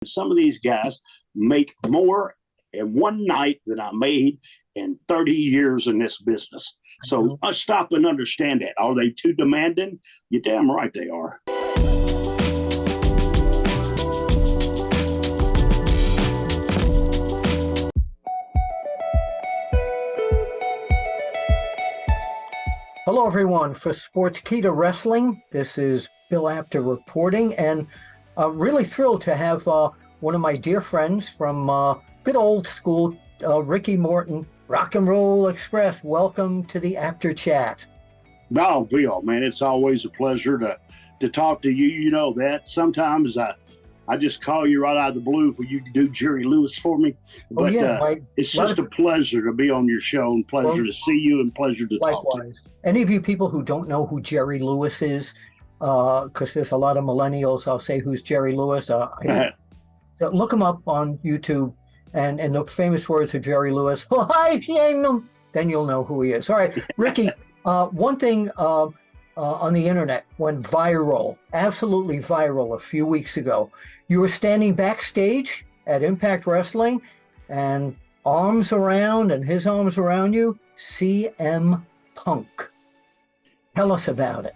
Some of these guys make more in one night than I made in 30 years in this business. So I stop and understand that. Are they too demanding? You're damn right they are. Hello, everyone. For Sportskeeda Wrestling, this is Bill Apter reporting, and really thrilled to have one of my dear friends from good old school, Ricky Morton, Rock and Roll Express. Welcome to the Apter Chat. No, Bill, man, it's always a pleasure to talk to you. You know that. Sometimes I just call you right out of the blue for you to do Jerry Lewis for me. But it's just a pleasure to be on your show, and pleasure to see you, and pleasure to talk to you. Any of you people who don't know who Jerry Lewis is, because there's a lot of millennials, I'll say, who's Jerry Lewis? So look him up on YouTube, and the famous words of Jerry Lewis, oh, I shame them, then you'll know who he is. All right, Ricky, one thing on the internet went viral, absolutely viral a few weeks ago. You were standing backstage at Impact Wrestling, and arms around, and his arms around you, CM Punk. Tell us about it.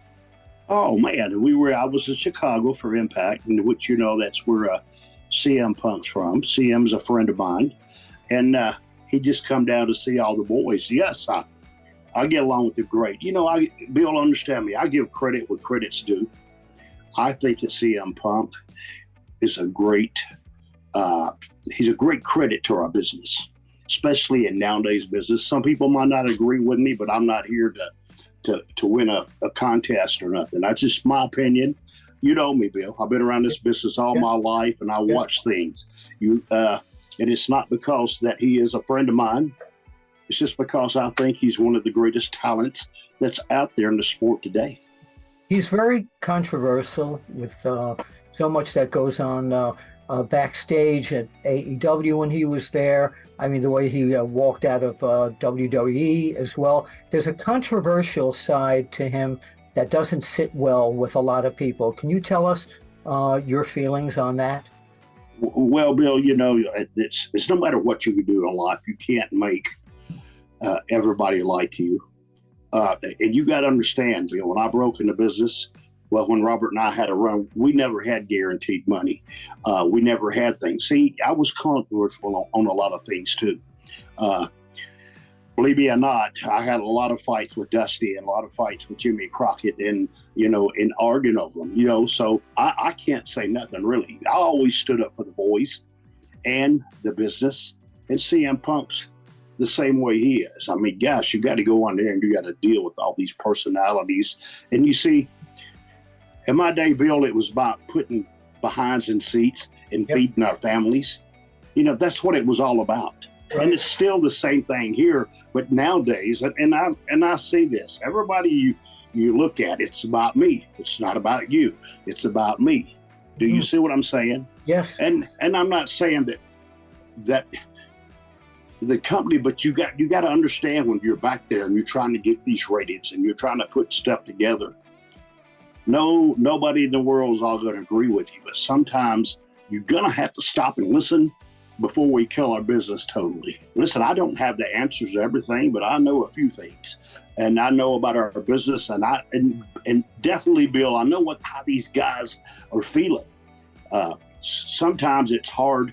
Oh man, I was in Chicago for Impact, in which, you know, that's where CM Punk's from. CM's a friend of mine, and he just come down to see all the boys. Yes, I get along with him great. You know, Bill, understand me. I give credit where credit's due. I think that CM Punk is he's a great credit to our business, especially in nowadays business. Some people might not agree with me, but I'm not here to win a contest or nothing. That's just my opinion. You know me, Bill. I've been around this business all my life, and I watch things. And it's not because that he is a friend of mine. It's just because I think he's one of the greatest talents that's out there in the sport today. He's very controversial with so much that goes on backstage at AEW when he was there. I mean, the way he walked out of WWE as well. There's a controversial side to him that doesn't sit well with a lot of people. Can you tell us your feelings on that? Well, Bill, you know, it's no matter what you can do in life, you can't make everybody like you. And you got to understand, Bill, when I broke into business, well, when Robert and I had a run, we never had guaranteed money. We never had things. See, I was controversial on a lot of things too. Believe me or not, I had a lot of fights with Dusty and a lot of fights with Jimmy Crockett, and, you know, in arguing over them, you know, so I can't say nothing really. I always stood up for the boys and the business, and CM Punk's the same way he is. I mean, gosh, you got to go on there and you got to deal with all these personalities. And you see, in my day, Bill, it was about putting behinds in seats and feeding our families. You know, that's what it was all about. Right. And it's still the same thing here. But nowadays, and I see this, everybody you look at, it's about me. It's not about you. It's about me. Do you see what I'm saying? Yes. And I'm not saying that the company, but you got to understand, when you're back there and you're trying to get these ratings and you're trying to put stuff together, nobody in the world is all going to agree with you, but sometimes you're going to have to stop and listen before we kill our business totally. Listen, I don't have the answers to everything, but I know a few things, and I know about our business, and definitely, Bill, I know how these guys are feeling. Sometimes it's hard,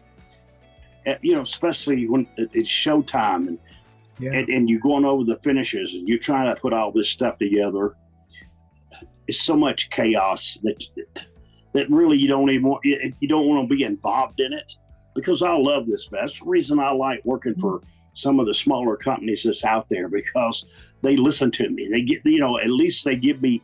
you know, especially when it's showtime and you're going over the finishes and you're trying to put all this stuff together. It's so much chaos that really you don't want to be involved in it, because I love this. That's the reason I like working for some of the smaller companies that's out there, because they listen to me. They get, you know, at least they give me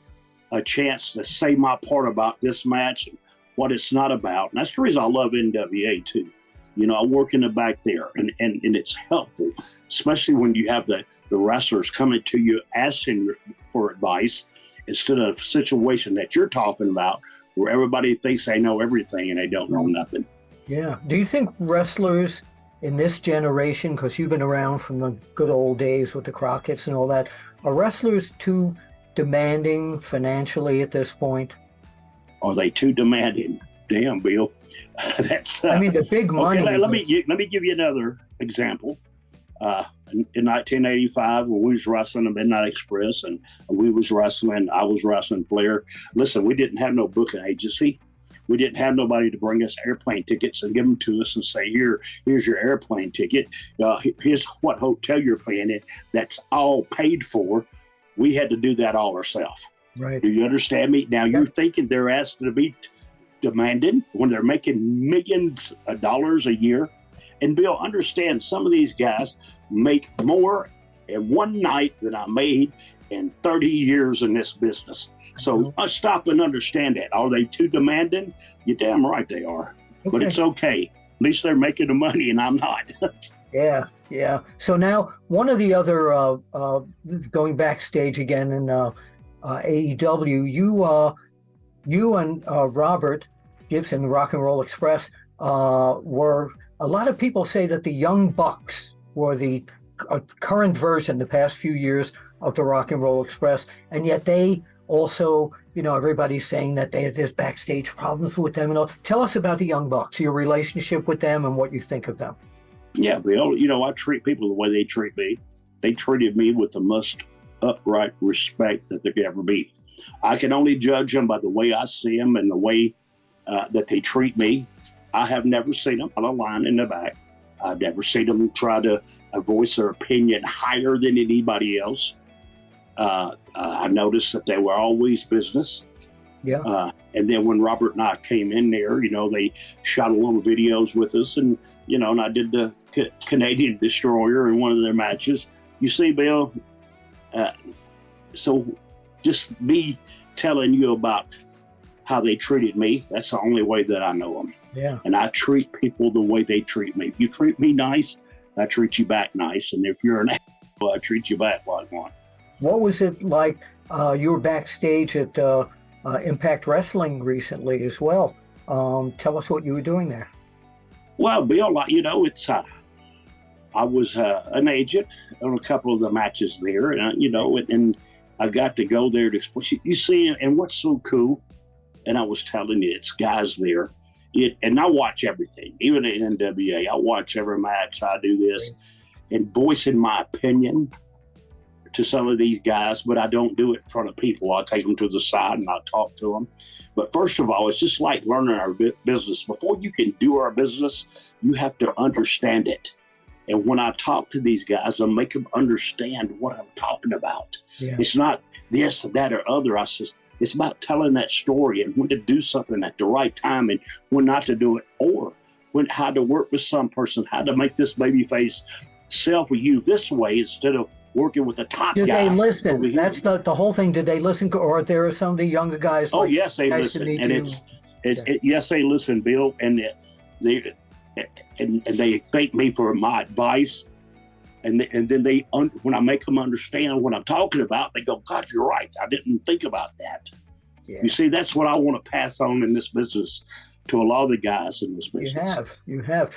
a chance to say my part about this match and what it's not about. And that's the reason I love NWA too. You know, I work in the back there, and it's helpful, especially when you have the wrestlers coming to you asking for advice, instead of a situation that you're talking about where everybody thinks they know everything and they don't know nothing. Yeah. Do you think wrestlers in this generation, because you've been around from the good old days with the Crockett's and all that, are wrestlers too demanding financially at this point? Are they too demanding? damn, Bill. That's. I mean, the big money. Okay, let me give you another example. In 1985, when we was wrestling the Midnight Express, and I was wrestling Flair. Listen, we didn't have no booking agency. We didn't have nobody to bring us airplane tickets and give them to us and say, here's your airplane ticket. Here's what hotel you're playing in. That's all paid for. We had to do that all ourselves. Right. Do you understand me? Now, you're thinking they're asked to be demanding when they're making millions of dollars a year. And Bill, understand, some of these guys make more in one night than I made in 30 years in this business. So stop and understand that. Are they too demanding? You're damn right they are. Okay. But it's okay. At least they're making the money and I'm not. Yeah. So now one of the other, going backstage again in AEW, you and Robert Gibson, Rock and Roll Express, were, a lot of people say that the Young Bucks were the current version, the past few years, of the Rock and Roll Express, and yet they also, everybody's saying that there's backstage problems with them and all. Tell us about the Young Bucks, your relationship with them and what you think of them. Yeah, Bill, I treat people the way they treat me. They treated me with the most upright respect that there could ever be. I can only judge them by the way I see them and the way that they treat me. I have never seen them on a line in the back. I've never seen them try to voice their opinion higher than anybody else. I noticed that they were always business. Yeah. And then when Robert and I came in there, they shot a little videos with us, and and I did the Canadian Destroyer in one of their matches. You see, Bill. So just me telling you about how they treated me, that's the only way that I know them. Yeah. And I treat people the way they treat me. If you treat me nice, I treat you back nice. And if you're an asshole, I treat you back like one. What was it like? You were backstage at Impact Wrestling recently as well. Tell us what you were doing there. Well, Bill, it's I was an agent on a couple of the matches there, and I got to go there to explain. You see, and what's so cool, and I was telling you, it's guys there. And I watch everything, even in NWA. I watch every match. I do this, and voicing my opinion to some of these guys, but I don't do it in front of people. I take them to the side and I talk to them. But first of all, it's just like learning our business. Before you can do our business, you have to understand it. And when I talk to these guys, I make them understand what I'm talking about. Yeah. It's not this, that, or other. It's about telling that story and when to do something at the right time and when not to do it, or how to work with some person, how to make this babyface sell for you this way instead of working with the top guy. Did they listen? That's the whole thing. Did they listen? Or there are some of the younger guys? Oh, yes, they listen. And yes, they listen, Bill. And they thank me for my advice. And then when I make them understand what I'm talking about, they go, God, you're right. I didn't think about that. Yeah. You see, that's what I want to pass on in this business to a lot of the guys in this business. You have.